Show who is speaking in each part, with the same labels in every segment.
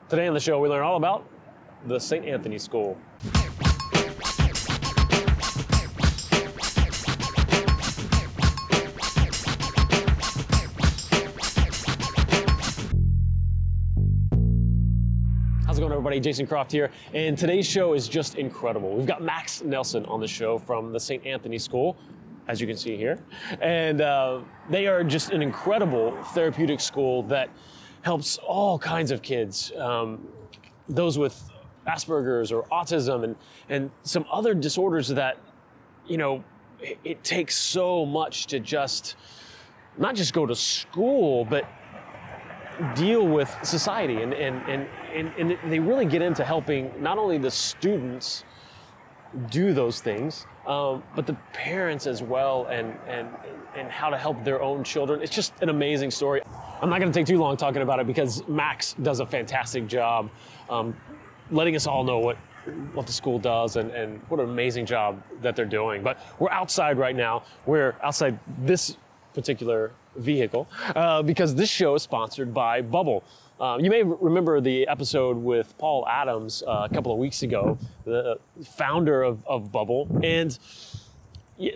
Speaker 1: Today on the show, we learn all about the St. Anthony School. How's it going, everybody? Jason Croft here, and today's show is just incredible. We've got Max Nelson on the show from the St. Anthony School, as you can see here, and they are just an incredible therapeutic school that helps all kinds of kids, those with Aspergers or Autism and some other disorders that, you know, it takes so much to just, not just go to school, but deal with society. And they really get into helping not only the students do those things, but the parents as well, and how to help their own children. It's just an amazing story. I'm not gonna take too long talking about it because Max does a fantastic job letting us all know what the school does and what an amazing job that they're doing. But we're outside right now. We're outside this particular vehicle because this show is sponsored by Bubble. You may remember the episode with Paul Adams a couple of weeks ago, the founder of Bubble, and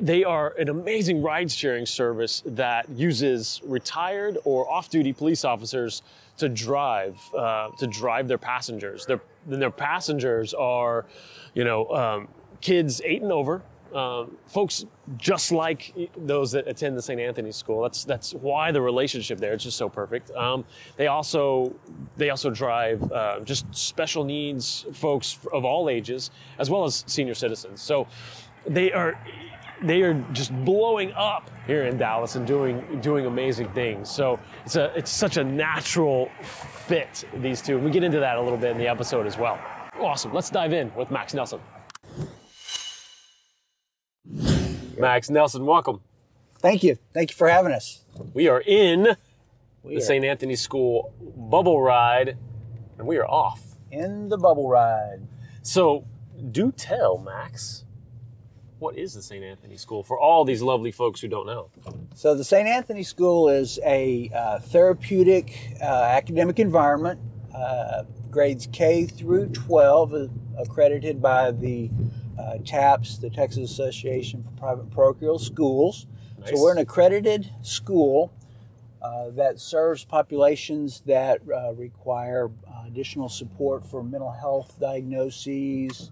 Speaker 1: they are an amazing ride-sharing service that uses retired or off-duty police officers to drive their passengers. Their passengers are, you know, kids 8 and over, folks just like those that attend the St. Anthony School. That's why the relationship there, it's just so perfect. They also drive just special needs folks of all ages, as well as senior citizens. So they are just blowing up here in Dallas and doing amazing things. So it's such a natural fit, these two. We get into that a little bit in the episode as well. Awesome. Let's dive in with Max Nelson. Max Nelson, welcome.
Speaker 2: Thank you. Thank you for having us.
Speaker 1: We are in the St. Anthony School bubble ride, and we are off.
Speaker 2: In the bubble ride.
Speaker 1: So do tell, Max, what is the St. Anthony School for all these lovely folks who don't know?
Speaker 2: So the St. Anthony School is a therapeutic academic environment, grades K through 12, accredited by the TAPS, the Texas Association for Private Parochial Schools. Nice. So we're an accredited school that serves populations that require additional support for mental health diagnoses,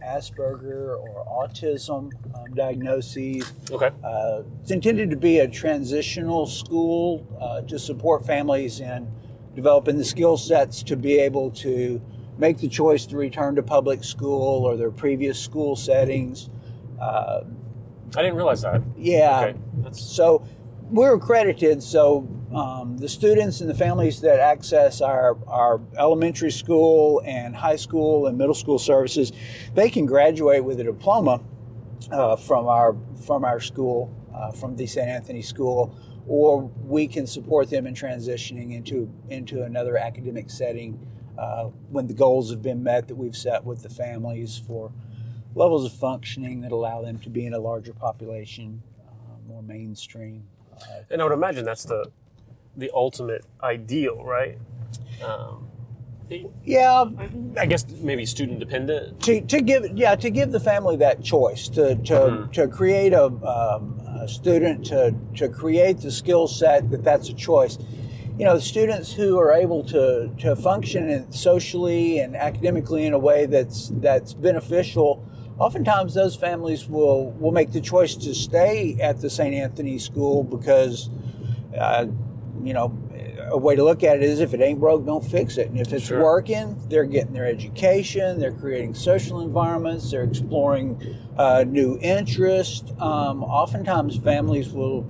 Speaker 2: Asperger or Autism diagnoses.
Speaker 1: Okay.
Speaker 2: It's intended to be a transitional school to support families in developing the skill sets to be able to make the choice to return to public school or their previous school settings.
Speaker 1: I didn't realize that.
Speaker 2: Yeah. Okay. So we're accredited, so the students and the families that access our elementary school and high school and middle school services, they can graduate with a diploma from our school, from the St. Anthony School, or we can support them in transitioning into another academic setting when the goals have been met that we've set with the families for levels of functioning that allow them to be in a larger population, more mainstream.
Speaker 1: And I would imagine that's the ultimate ideal, right?
Speaker 2: Yeah,
Speaker 1: I guess maybe student dependent.
Speaker 2: To give the family that choice to create a student to create the skill set that's a choice. You know, students who are able to function socially and academically in a way that's beneficial, oftentimes those families will make the choice to stay at the St. Anthony School because, you know, a way to look at it is if it ain't broke, don't fix it. And if it's working, they're getting their education, they're creating social environments, they're exploring new interests. Oftentimes families will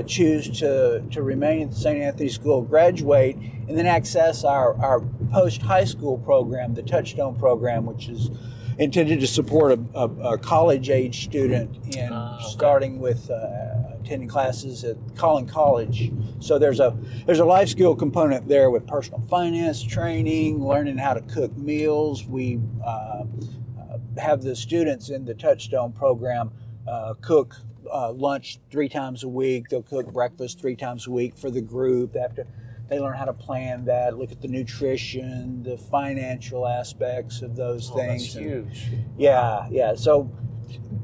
Speaker 2: choose to remain at the St. Anthony School, graduate, and then access our post-high school program, the Touchstone program, which is intended to support a college-age student in starting with attending classes at Collin College. So there's a life skill component there with personal finance training, learning how to cook meals. We have the students in the Touchstone program cook lunch 3 times a week. They'll cook breakfast 3 times a week for the group. They have to they learn how to plan that, look at the nutrition, the financial aspects of those things.
Speaker 1: That's huge.
Speaker 2: Yeah, yeah. So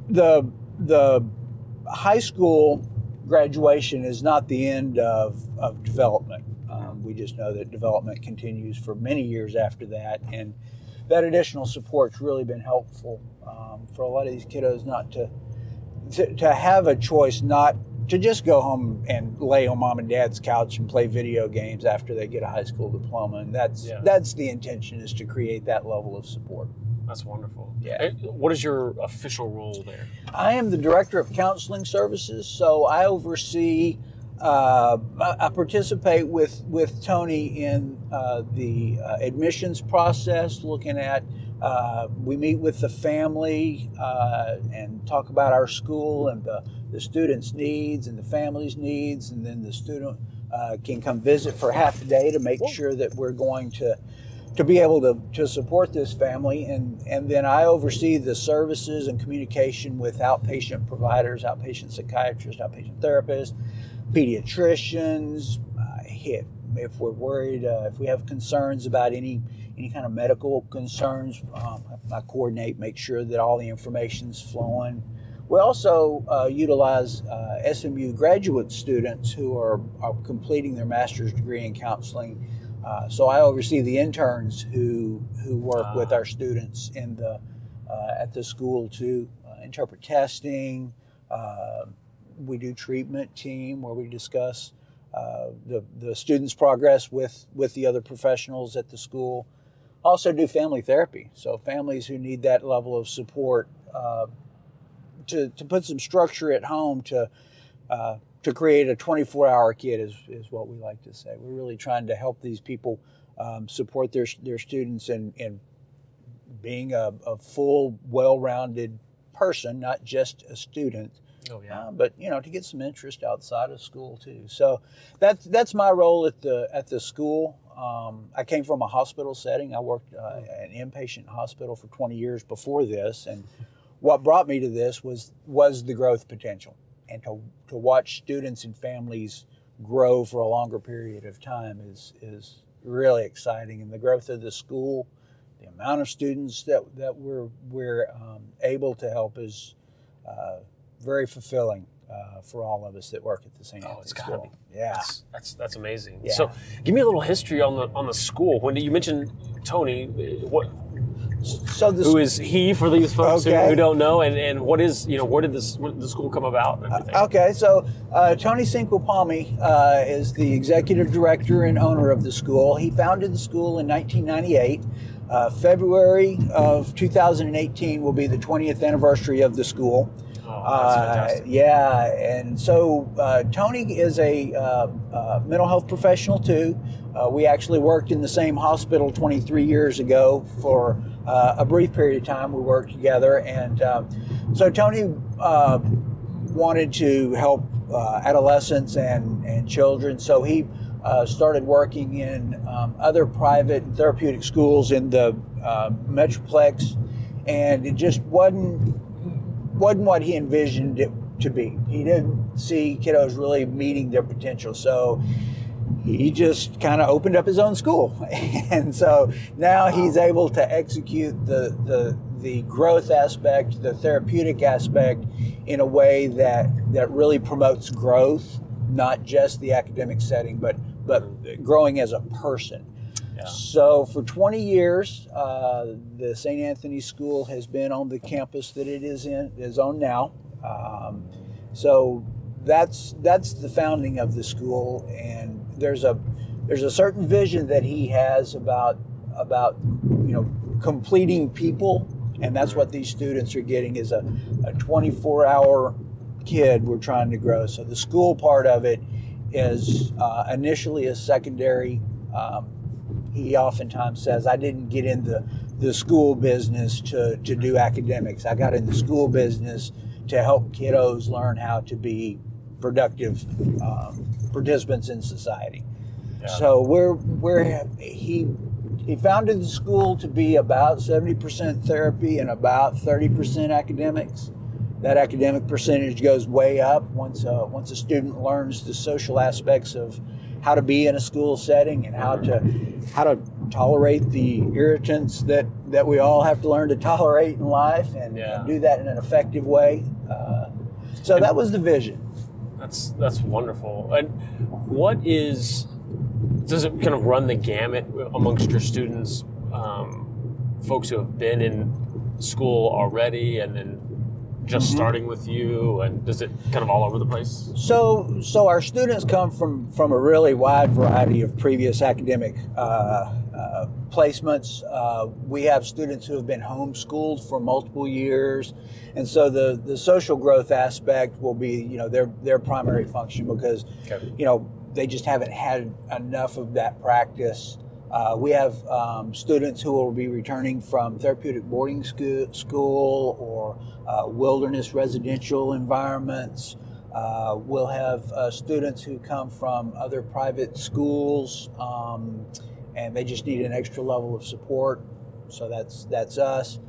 Speaker 2: the high school graduation is not the end of development. We just know that development continues for many years after that, and that additional support's really been helpful for a lot of these kiddos not to have a choice, not to just go home and lay on mom and dad's couch and play video games after they get a high school diploma. And that's the intention, is to create that level of support.
Speaker 1: That's wonderful.
Speaker 2: Yeah.
Speaker 1: What is your official role there?
Speaker 2: I am the Director of Counseling Services, so I oversee, I participate with Tony in the admissions process, looking at, we meet with the family and talk about our school and the student's needs and the family's needs, and then the student can come visit for half a day to make sure that we're going to be able to support this family. And then I oversee the services and communication with outpatient providers, outpatient psychiatrists, outpatient therapists, pediatricians. If we're worried, if we have concerns about any kind of medical concerns, I coordinate, make sure that all the information's flowing. We also utilize SMU graduate students who are completing their master's degree in counseling. So I oversee the interns who work with our students in at the school to interpret testing. We do treatment team where we discuss the students' progress with the other professionals at the school. Also do family therapy. So families who need that level of support to put some structure at home to create a 24-hour kid is what we like to say. We're really trying to help these people support their students in being a full, well-rounded person, not just a student.
Speaker 1: Oh, yeah.
Speaker 2: But to get some interest outside of school too. So that's my role at the school. I came from a hospital setting. I worked at an inpatient hospital for 20 years before this, and what brought me to this was the growth potential, and to watch students and families grow for a longer period of time is really exciting. And the growth of the school, the amount of students that we're able to help is very fulfilling for all of us that work at the St. Anthony
Speaker 1: it's gotta
Speaker 2: School.
Speaker 1: be.
Speaker 2: Yeah,
Speaker 1: That's amazing.
Speaker 2: Yeah.
Speaker 1: So, give me a little history on the school. When you mentioned Tony, who is he for these folks who don't know, and what is where did the school come about and everything?
Speaker 2: Okay, so Tony Cinquepalmi is the executive director and owner of the school. He founded the school in 1998. February of 2018 will be the 20th anniversary of the school.
Speaker 1: Oh, that's fantastic.
Speaker 2: Yeah, and so Tony is a mental health professional too. We actually worked in the same hospital 23 years ago for a brief period of time. We worked together, and so Tony wanted to help adolescents and children, so he started working in other private and therapeutic schools in the Metroplex, and it just wasn't what he envisioned it to be. He didn't see kiddos really meeting their potential, so he just kind of opened up his own school. And so now he's able to execute the growth aspect, the therapeutic aspect, in a way that really promotes growth, not just the academic setting, but growing as a person. Yeah. So for 20 years, the St. Anthony School has been on the campus that it is on now. So that's the founding of the school, and there's a certain vision that he has about completing people, and that's what these students are getting, is a 24-hour kid we're trying to grow. So the school part of it is initially a secondary. He oftentimes says, I didn't get in the school business to do academics. I got in the school business to help kiddos learn how to be productive participants in society. Yeah. So he founded the school to be about 70% therapy and about 30% academics. That academic percentage goes way up once a student learns the social aspects of how to be in a school setting and how to tolerate the irritants that we all have to learn to tolerate in life, and do that in an effective way. So that was the vision.
Speaker 1: That's wonderful. And does it kind of run the gamut amongst your students, folks who have been in school already and then just starting with you, and does it kind of all over the place?
Speaker 2: So our students come from a really wide variety of previous academic placements. We have students who have been homeschooled for multiple years, and so the social growth aspect will be their primary function, because they just haven't had enough of that practice. We have students who will be returning from therapeutic boarding school or wilderness residential environments. We'll have students who come from other private schools, and they just need an extra level of support. So that's us.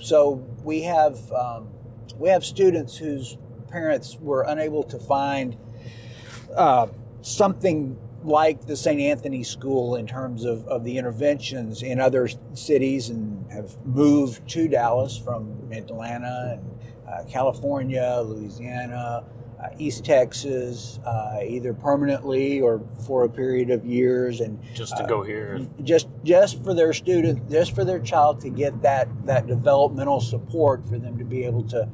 Speaker 2: So we have students whose parents were unable to find something like the St. Anthony School in terms of the interventions in other cities, and have moved to Dallas from Atlanta and California, Louisiana, East Texas, either permanently or for a period of years, and
Speaker 1: just to go here,
Speaker 2: just for their student, just for their child to get that developmental support for them to be able to,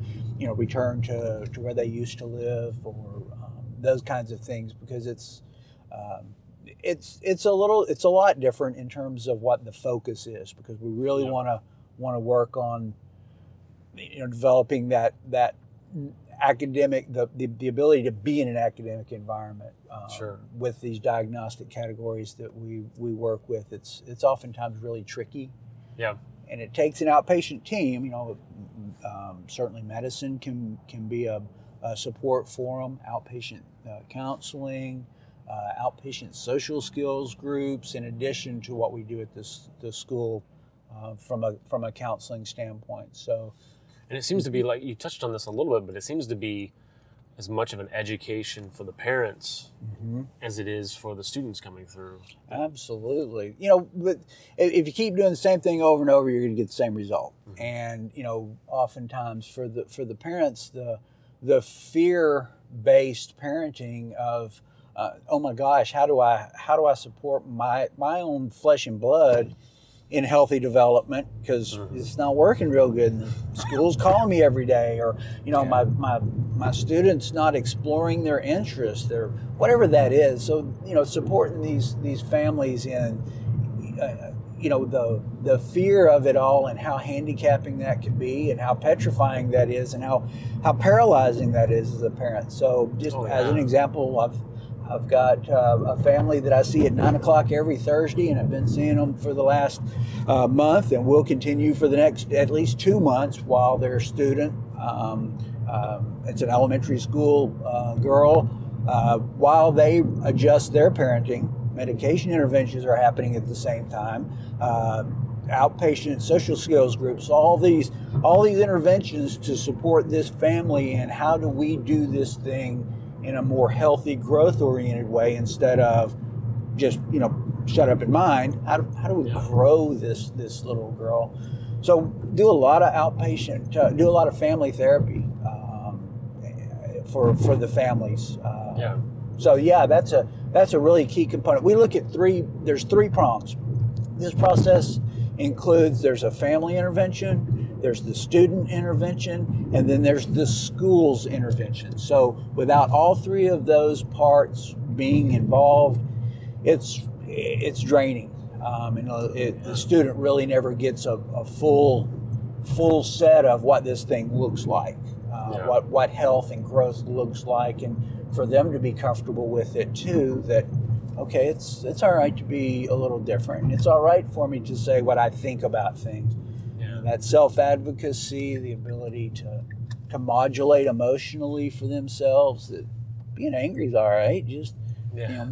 Speaker 2: return to where they used to live, or those kinds of things, because it's a lot different in terms of what the focus is, because we really want to work on developing that academic, the ability to be in an academic environment with these diagnostic categories that we work with. It's oftentimes really tricky. Yeah. And it takes an outpatient team. Certainly medicine can be a support for them, outpatient counseling, outpatient social skills groups, in addition to what we do at the school from a counseling standpoint. So,
Speaker 1: and it seems to be, like you touched on this a little bit, but it seems to be as much of an education for the parents as it is for the students coming through.
Speaker 2: Absolutely. But if you keep doing the same thing over and over, you're going to get the same result. And oftentimes for the parents, the fear-based parenting of oh my gosh, how do I support my own flesh and blood in healthy development, because it's not working real good, and the school's calling me every day, or my students not exploring their interests, or whatever that is. So supporting these families in the fear of it all, and how handicapping that can be, and how petrifying that is, and how paralyzing that is as a parent. So just as an example, I've got a family that I see at 9 o'clock every Thursday, and I've been seeing them for the last month, and will continue for the next at least 2 months while their student, it's an elementary school girl, while they adjust their parenting. Medication interventions are happening at the same time. Outpatient social skills groups, all these interventions to support this family, and how do we do this thing in a more healthy, growth-oriented way, instead of just shut up and mind. How do we grow this little girl? So do a lot of outpatient, do a lot of family therapy for the families. So that's a really key component. We look at there's 3 prongs. This process includes, there's a family intervention, there's the student intervention, and then there's the school's intervention. So without all 3 of those parts being involved, it's draining. The student really never gets a full set of what this thing looks like, what health and growth looks like, and for them to be comfortable with it too, that okay, it's all right to be a little different. It's all right for me to say what I think about things. That self-advocacy, the ability to modulate emotionally for themselves, that being angry is all right, just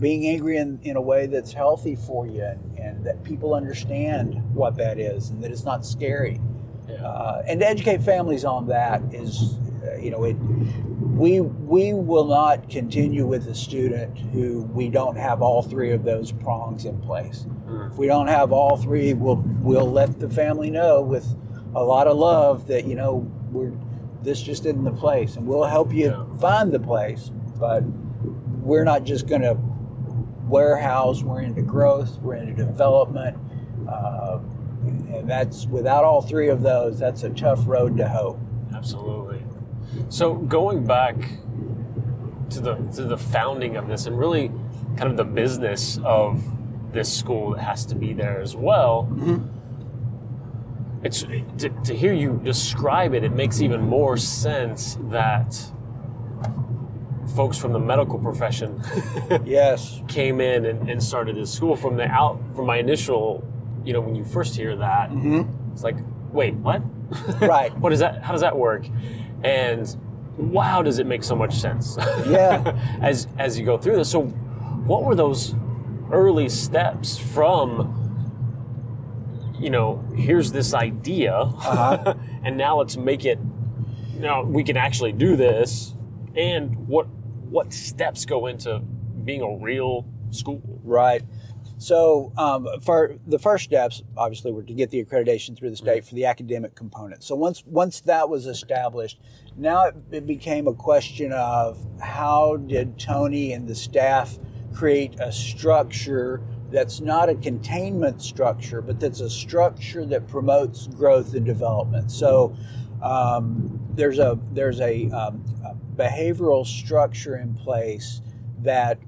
Speaker 2: being angry in a way that's healthy for you, and that people understand what that is, and that it's not scary. And to educate families on that is, we will not continue with a student who we don't have all three of those prongs in place. If we don't have all three, we'll let the family know with a lot of love that, you know, this just isn't the place, and we'll help you find the place, but we're not just going to warehouse. We're into growth, we're into development, and that's, without all three of those, that's a tough road to hoe.
Speaker 1: Absolutely. So going back to the founding of this, and really kind of the business of this school that has to be there as well, it's to hear you describe it, it makes even more sense that folks from the medical profession came in and started this school. From my initial, you know, when you first hear that, it's like, wait, what?
Speaker 2: Right.
Speaker 1: What is that? How does that work? And wow, does it make so much sense?
Speaker 2: Yeah.
Speaker 1: as you go through this. So what were those early steps from, you know, here's this idea, and now let's make it, now we can actually do this, and what steps go into being a real school? Right.
Speaker 2: So for the first steps, obviously, were to get the accreditation through the state for the academic component. So once that was established, now it became a question of how did Tony and the staff create a structure that's not a containment structure, but that's a structure that promotes growth and development. So there's a behavioral structure in place that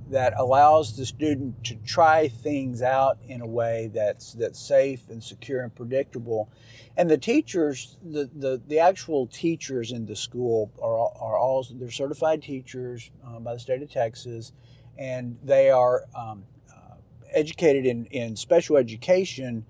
Speaker 2: that allows the student to try things out in a way that's safe and secure and predictable. And the teachers, the actual teachers in the school are all they're certified teachers by the state of Texas, and they are educated in special education,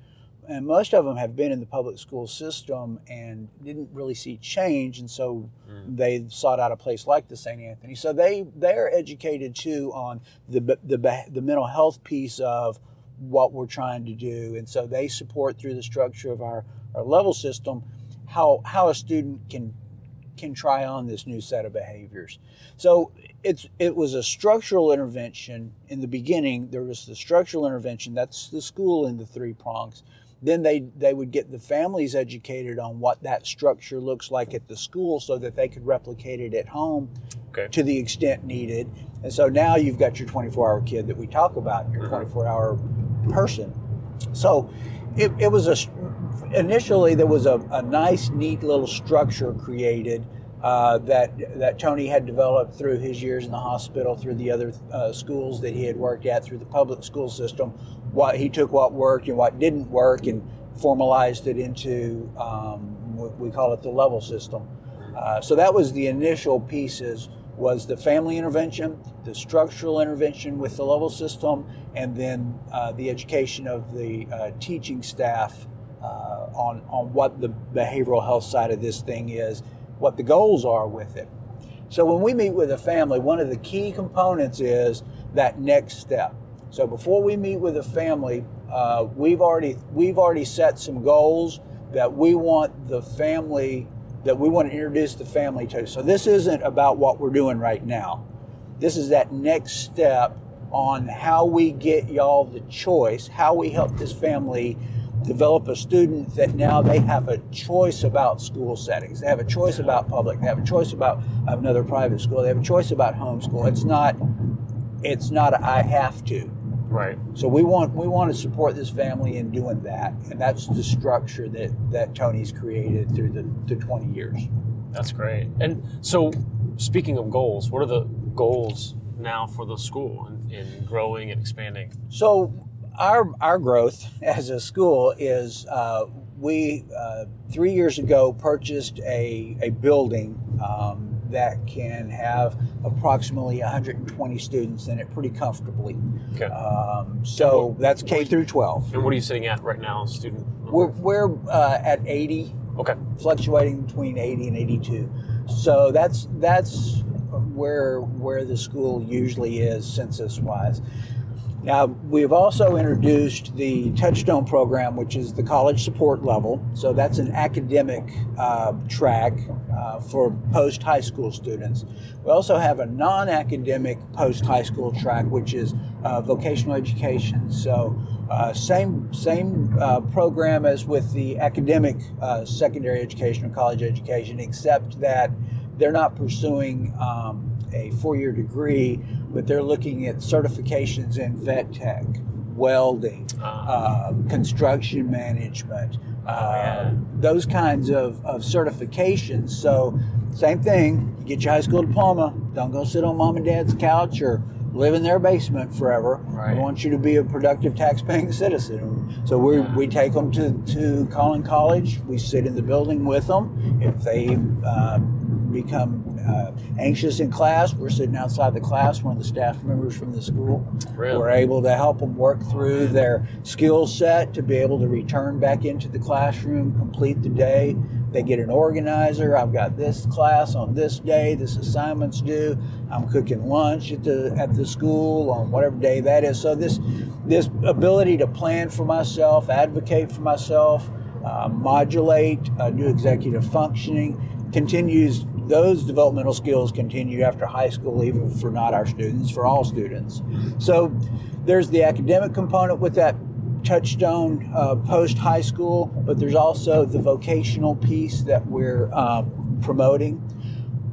Speaker 2: and most of them have been in the public school system and didn't really see change, and so they sought out a place like the St. Anthony. So they're educated too on the mental health piece of what we're trying to do, and so they support through the structure of our level system how a student can try on this new set of behaviors. So it was a structural intervention in the beginning. There was the structural intervention, that's the school in the three prongs. Then they would get the families educated on what that structure looks like at the school so that they could replicate it at home to the extent needed. And so now you've got your 24-hour kid that we talk about, your 24-hour person. So it was initially there was a nice, neat little structure created that Tony had developed through his years in the hospital, through the other schools that he had worked at, through the public school system. He took what worked and what didn't work and formalized it into, we call it the level system. So that was the initial pieces, was the family intervention, the structural intervention with the level system, and then the education of the teaching staff on what the behavioral health side of this thing is, what the goals are with it. So when we meet with a family, one of the key components is that next step. So before we meet with a family, we've already set some goals that we want the family, that we want to introduce the family to. So this isn't about what we're doing right now. This is that next step on how we get y'all the choice, how we help this family develop a student that now they have a choice about school settings. They have a choice about public. They have a choice about another private school. They have a choice about homeschool. It's not a, I have to.
Speaker 1: Right.
Speaker 2: So we want to support this family in doing that, and that's the structure that Tony's created through the 20 years.
Speaker 1: That's great. And so, speaking of goals, what are the goals now for the school in growing and expanding?
Speaker 2: So our growth as a school is we 3 years ago purchased a building that can have approximately 120 students in it pretty comfortably.
Speaker 1: Okay.
Speaker 2: So that's K through 12.
Speaker 1: And what are you sitting at right now, student?
Speaker 2: We're at 80.
Speaker 1: Okay.
Speaker 2: Fluctuating between 80 and 82. So that's where the school usually is census-wise. Now, we've also introduced the Touchstone program, which is the college support level. So that's an academic track for post-high school students. We also have a non-academic post-high school track, which is vocational education. So same program as with the academic secondary education or college education, except that they're not pursuing a four-year degree, but they're looking at certifications in vet tech, welding, construction management, those kinds of certifications. So same thing, you get your high school diploma, don't go sit on mom and dad's couch or live in their basement forever.
Speaker 1: Right.
Speaker 2: We want you to be a productive tax-paying citizen. So we take them to Collin College. We sit in the building with them. If they become anxious in class, we're sitting outside the class, one of the staff members from the school.
Speaker 1: Really?
Speaker 2: We're able to help them work through their skill set to be able to return back into the classroom, complete the day. They get an organizer. I've got this class on this day, this assignment's due. I'm cooking lunch at the school on whatever day that is. So this ability to plan for myself, advocate for myself, modulate, do executive functioning, continues. Those developmental skills continue after high school, even for not our students, for all students. So there's the academic component with that Touchstone post-high school, but there's also the vocational piece that we're promoting.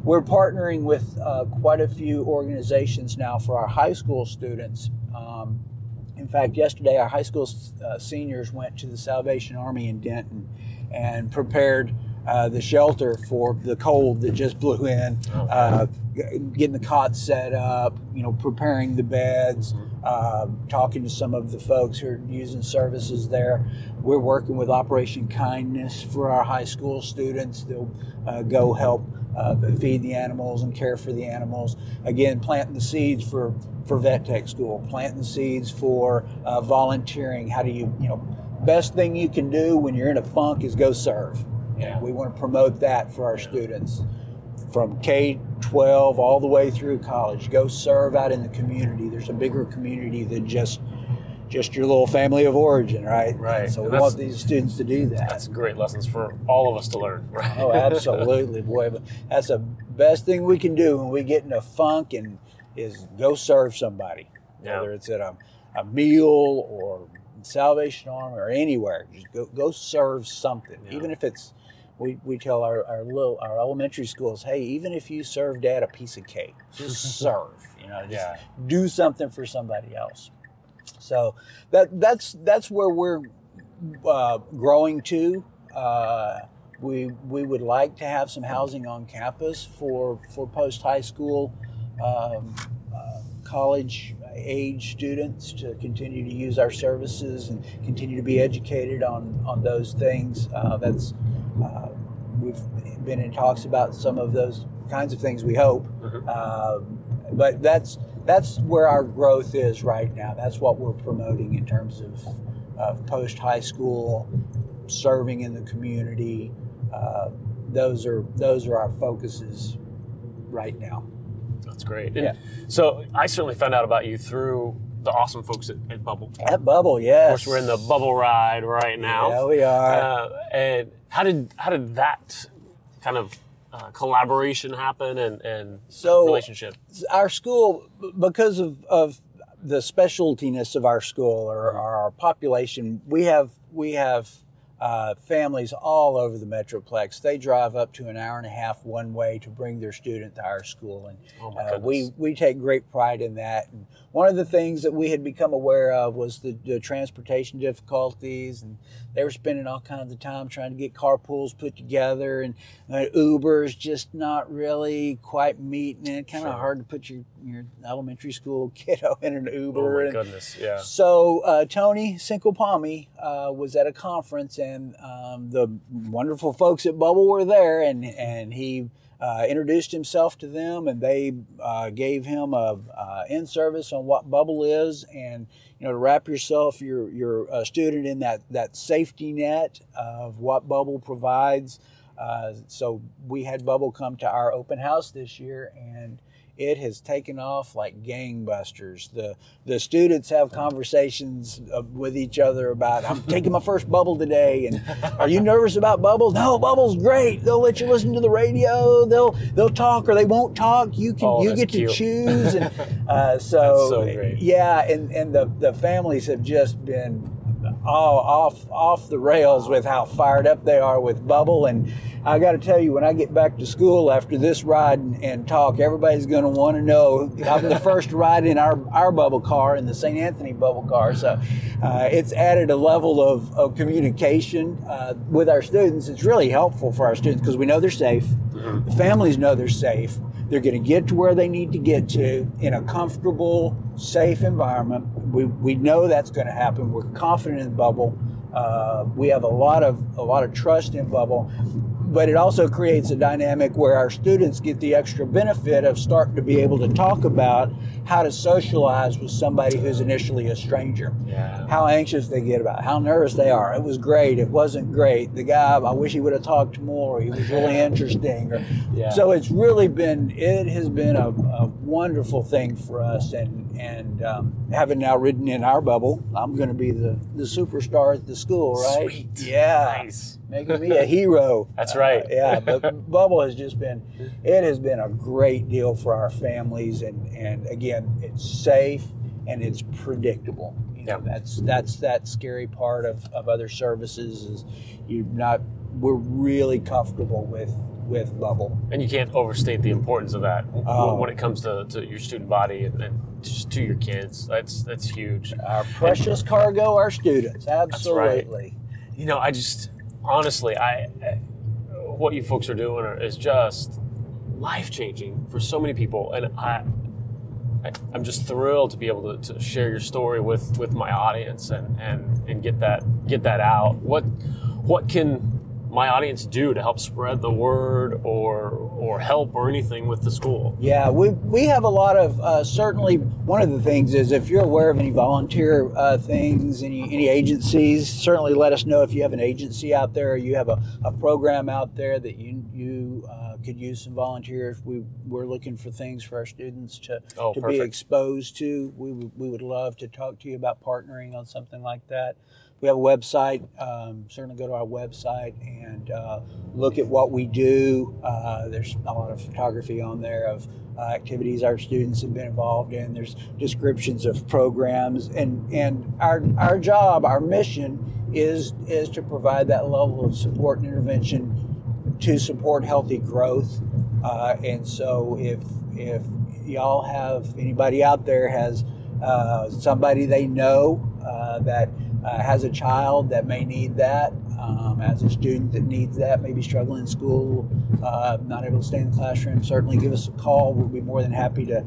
Speaker 2: We're partnering with quite a few organizations now for our high school students. In fact, yesterday our high school seniors went to the Salvation Army in Denton and prepared the shelter for the cold that just blew in, getting the cots set up, preparing the beds, talking to some of the folks who are using services there. We're working with Operation Kindness for our high school students. They'll go help feed the animals and care for the animals. Again, planting the seeds for vet tech school, planting the seeds for volunteering. How do you, best thing you can do when you're in a funk is go serve. Yeah. We want to promote that for our students from K-12 all the way through college. Go serve out in the community. There's a bigger community than just your little family of origin, right?
Speaker 1: Right.
Speaker 2: So we want these students to do that.
Speaker 1: That's great lessons for all of us to learn, right?
Speaker 2: Oh, absolutely, boy. But that's the best thing we can do when we get in a funk is go serve somebody. Yeah. Whether it's at a meal or Salvation Army or anywhere, just go serve something. Yeah. Even if it's we tell our elementary schools, hey, even if you serve dad a piece of cake, just serve. Just do something for somebody else. So that's where we're growing to. We would like to have some housing on campus for post high school, college age students to continue to use our services and continue to be educated on those things. We've been in talks about some of those kinds of things, we hope. But that's where our growth is right now. That's what we're promoting in terms of post-high school, serving in the community. Those are our focuses right now.
Speaker 1: That's great. And so I certainly found out about you through the awesome folks at Bubble.
Speaker 2: At Bubble, yes.
Speaker 1: Of course, we're in the Bubble ride right now.
Speaker 2: Yeah, we are.
Speaker 1: And how did that kind of collaboration happen and relationship?
Speaker 2: Our school, because of the specialtiness of our school or our population, we have families all over the Metroplex. They drive up to an hour and a half one way to bring their student to our school, and we take great pride in that. And one of the things that we had become aware of was the transportation difficulties, and they were spending all kinds of time trying to get carpools put together, and Uber's just not really quite meeting it. Kind of hard to put your elementary school kiddo in an Uber.
Speaker 1: Oh my goodness, yeah.
Speaker 2: So Tony Sinkopami was at a conference, and the wonderful folks at Bubble were there, and he introduced himself to them, and they gave him a in-service on what Bubble is, and to wrap your student in that safety net of what Bubble provides. So we had Bubble come to our open house this year and it has taken off like gangbusters. The students have conversations with each other about, I'm taking my first bubble today, and are you nervous about bubble? No, bubble's great. They'll let you listen to the radio. They'll talk or they won't talk. You get to choose. And so,
Speaker 1: that's so great.
Speaker 2: Yeah, and the families have just been off the rails with how fired up they are with bubble. And I got to tell you, when I get back to school after this ride and talk, everybody's going to want to know. I'm the first to ride in our bubble car, in the St. Anthony bubble car. So it's added a level of communication with our students. It's really helpful for our students because we know they're safe. Mm-hmm. The families know they're safe. They're going to get to where they need to get to in a comfortable, safe environment. We know that's going to happen. We're confident in bubble. We have a lot of trust in bubble. But it also creates a dynamic where our students get the extra benefit of starting to be able to talk about how to socialize with somebody who's initially a stranger. Yeah. How anxious they get about it, how nervous they are. It was great. It wasn't great. The guy, I wish he would have talked more. He was really interesting. So it has been a wonderful thing for us. And having now ridden in our bubble, I'm going to be the superstar at the school, right?
Speaker 1: Sweet.
Speaker 2: Yeah.
Speaker 1: Nice.
Speaker 2: Making me a hero.
Speaker 1: That's right.
Speaker 2: Yeah, but bubble has been a great deal for our families, and again, it's safe and it's predictable. That's that scary part of other services is we're really comfortable with bubble.
Speaker 1: And you can't overstate the importance of that when it comes to your student body and just to your kids. That's huge.
Speaker 2: Our precious cargo, our students, absolutely.
Speaker 1: That's right. I just honestly, what you folks are doing is just life-changing for so many people, and I'm just thrilled to be able to share your story with my audience and get that out. What can my audience do to help spread the word or help or anything with the school?
Speaker 2: Yeah, we have a lot of, certainly one of the things is if you're aware of any volunteer things, any agencies, certainly let us know if you have an agency out there or you have a program out there that you could use some volunteers. We're looking for things for our students to be exposed to. We would love to talk to you about partnering on something like that. We have a website. Certainly go to our website and look at what we do. There's a lot of photography on there of activities our students have been involved in. There's descriptions of programs, and our job, our mission is to provide that level of support and intervention to support healthy growth. And so if y'all have anybody out there has somebody they know that has a child that may need that, as a student that needs that, maybe struggling in school, not able to stay in the classroom, certainly give us a call. We'll be more than happy to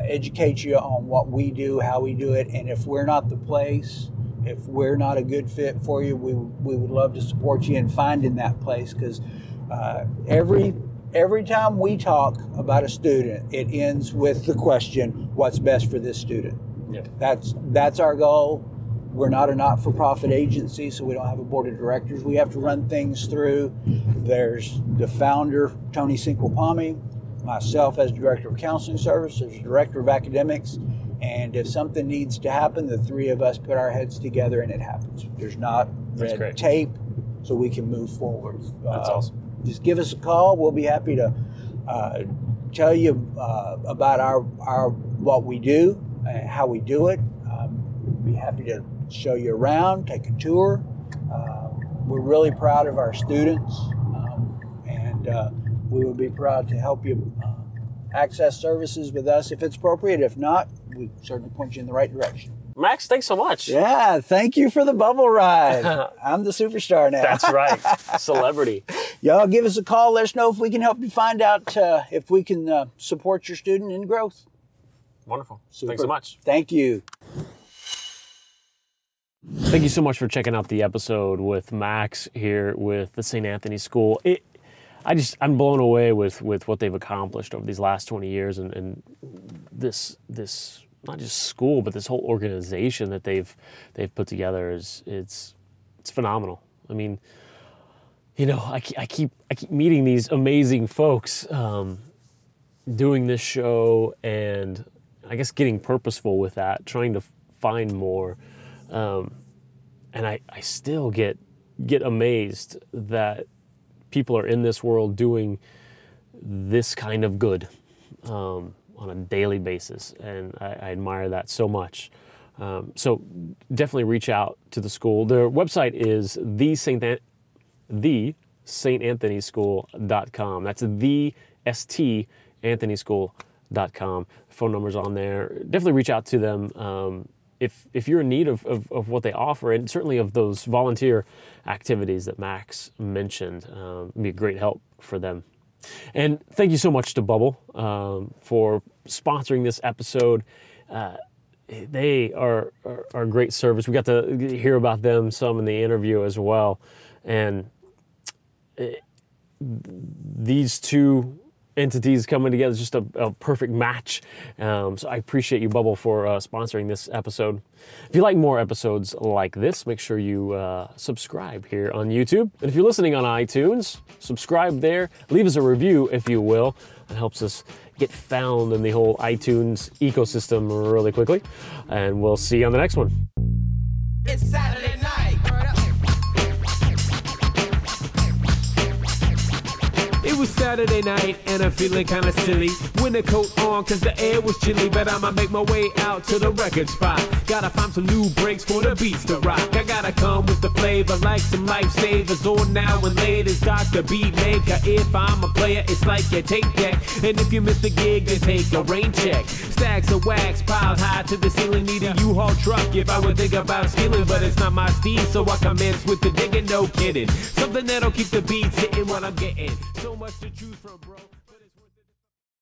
Speaker 2: educate you on what we do, how we do it, and if we're not the place, if we're not a good fit for you, we would love to support you in finding that place, because every time we talk about a student, it ends with the question, what's best for this student? Yeah. That's our goal. We're not a not-for-profit agency, so we don't have a board of directors. We have to run things through. There's the founder, Tony Sinquapami, myself as director of counseling services, director of academics, and if something needs to happen, the three of us put our heads together and it happens. There's not red tape, so we can move forward.
Speaker 1: That's awesome.
Speaker 2: Just give us a call. We'll be happy to tell you about our what we do, how we do it. We'll be happy to show you around, take a tour. We're really proud of our students, and we would be proud to help you access services with us if it's appropriate. If not, we certainly point you in the right direction.
Speaker 1: Max, thanks so much.
Speaker 2: Yeah, thank you for the bubble ride. I'm the superstar now.
Speaker 1: That's right, celebrity.
Speaker 2: Y'all give us a call. Let us know if we can help you find out if we can support your student in growth.
Speaker 1: Wonderful.
Speaker 2: Super.
Speaker 1: Thanks so much.
Speaker 2: Thank you.
Speaker 1: Thank you so much for checking out the episode with Max here with the St. Anthony School. I'm blown away with what they've accomplished over these last 20 years and this not just school, but this whole organization that they've put together it's phenomenal. I mean, I keep meeting these amazing folks, doing this show and I guess getting purposeful with that, trying to find more. And I still get amazed that people are in this world doing this kind of good on a daily basis. And I admire that so much. So definitely reach out to the school. Their website is thestanthonyschool.com. That's thestanthonyschool.com. Phone number's on there. Definitely reach out to them if you're in need of what they offer, and certainly of those volunteer activities that Max mentioned. It'd be a great help for them. And thank you so much to Bubble for sponsoring this episode. They are a great service. We got to hear about them some in the interview as well. And these two entities coming together is just a perfect match. So I appreciate you, Bubble, for sponsoring this episode. If you like more episodes like this, make sure you subscribe here on YouTube. And if you're listening on iTunes, subscribe there. Leave us a review, if you will. It helps us get found in the whole iTunes ecosystem really quickly. And we'll see you on the next one.
Speaker 3: It's Saturday night. It was Saturday night and I'm feeling kinda silly. Winter coat on cause the air was chilly, but I'ma make my way out to the record spot. Gotta find some new breaks for the beats to rock. I gotta come with the flavor like some lifesavers. On now and later's Dr. Beat Maker. If I'm a player, it's like a tape deck. And if you miss the gig, then take a rain check. Stacks of wax piled high to the ceiling. Need a U-Haul truck if I would think about stealing, but it's not my steed, so I commence with the digging, no kidding. Something that'll keep the beats hitting what I'm getting. So much to choose from.